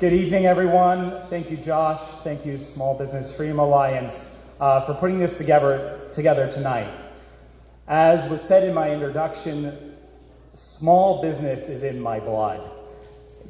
Good evening, everyone. Thank you, Josh. Thank you, Small Business Freedom Alliance, for putting this together tonight. As was said in my introduction, small business is in my blood.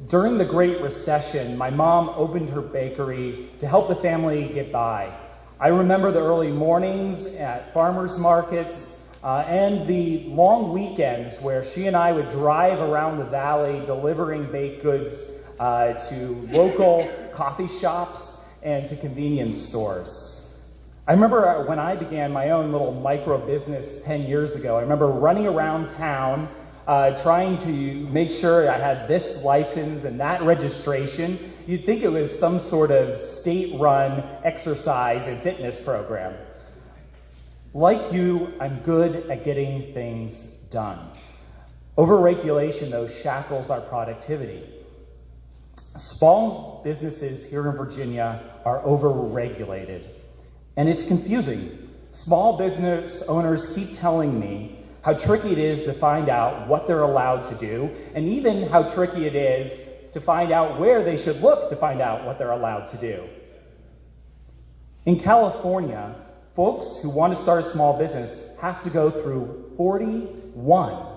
During the Great Recession, my mom opened her bakery to help the family get by. I remember the early mornings at farmers markets and the long weekends where she and I would drive around the valley delivering baked goods to local coffee shops and to convenience stores. I remember when I began my own little micro business 10 years ago, I remember running around town trying to make sure I had this license and that registration. You'd think it was some sort of state-run exercise and fitness program. Like you, I'm good at getting things done. Overregulation, though, shackles our productivity. Small businesses here in Virginia are overregulated, and it's confusing. Small business owners keep telling me how tricky it is to find out what they're allowed to do, and even how tricky it is to find out where they should look to find out what they're allowed to do. In California, folks who want to start a small business have to go through 41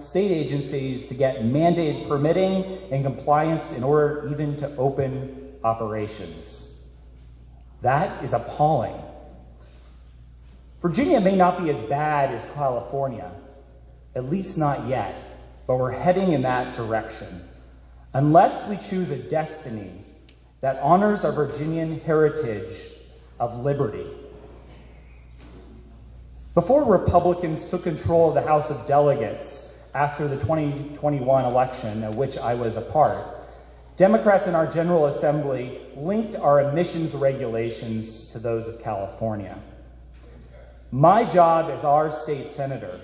state agencies to get mandated permitting and compliance in order even to open operations. That is appalling. Virginia may not be as bad as California, at least not yet, but we're heading in that direction. Unless we choose a destiny that honors our Virginian heritage of liberty. Before Republicans took control of the House of Delegates after the 2021 election, of which I was a part, Democrats in our General Assembly linked our emissions regulations to those of California. My job as our state senator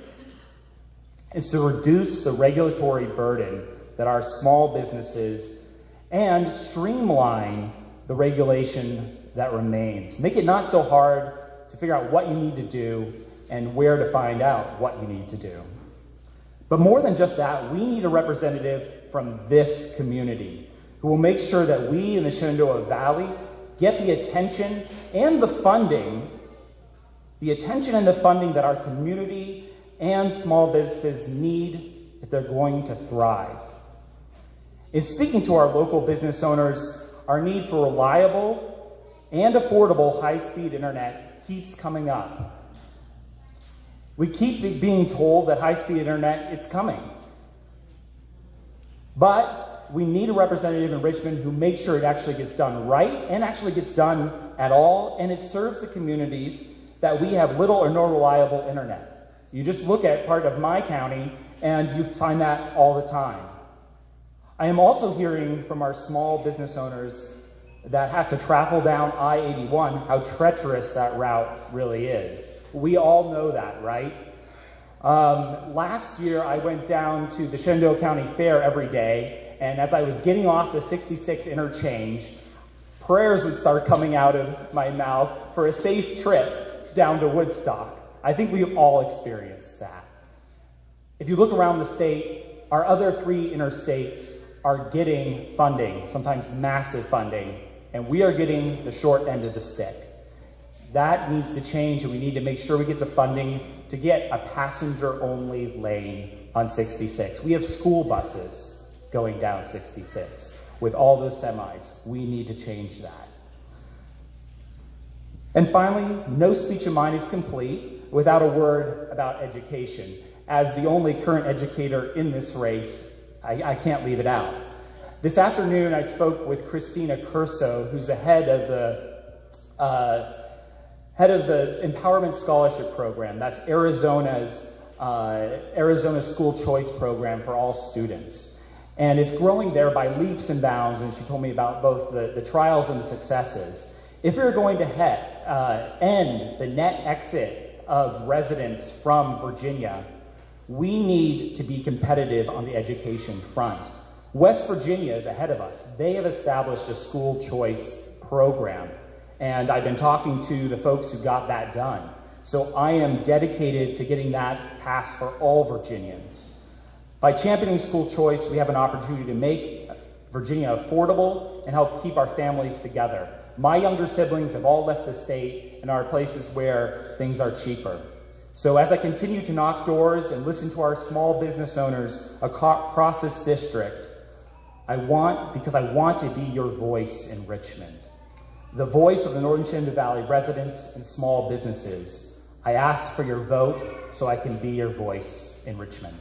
is to reduce the regulatory burden that our small businesses and streamline the regulation that remains. Make it not so hard to figure out what you need to do and where to find out what you need to do. But more than just that, we need a representative from this community who will make sure that we in the Shenandoah Valley get the attention and the funding that our community and small businesses need if they're going to thrive. In speaking to our local business owners, our need for reliable and affordable high-speed internet keeps coming up. We keep being told that high-speed internet, it's coming. But we need a representative in Richmond who makes sure it actually gets done right and actually gets done at all, and it serves the communities that we have little or no reliable internet. You just look at part of my county and you find that all the time. I am also hearing from our small business owners that have to travel down I-81 how treacherous that route really is. We all know that, right? Last year, I went down to the Shenandoah County Fair every day, and as I was getting off the 66 interchange, prayers would start coming out of my mouth for a safe trip down to Woodstock. I think we've all experienced that. If you look around the state, our other 3 interstates are getting funding, sometimes massive funding, and we are getting the short end of the stick. That needs to change, and we need to make sure we get the funding to get a passenger-only lane on 66. We have school buses going down 66 with all those semis. We need to change that. And finally, no speech of mine is complete without a word about education. As the only current educator in this race, I can't leave it out. This afternoon, I spoke with Christina Curso, who's the head of the Empowerment Scholarship Program. That's Arizona's school choice program for all students. And it's growing there by leaps and bounds, and she told me about both the trials and the successes. If we're going to end the net exit of residents from Virginia, we need to be competitive on the education front. West Virginia is ahead of us. They have established a school choice program. And I've been talking to the folks who got that done. So I am dedicated to getting that passed for all Virginians. By championing school choice, we have an opportunity to make Virginia affordable and help keep our families together. My younger siblings have all left the state and are places where things are cheaper. So as I continue to knock doors and listen to our small business owners across this district, because I want to be your voice in Richmond, the voice of the Northern Shenandoah Valley residents and small businesses. I ask for your vote so I can be your voice in Richmond.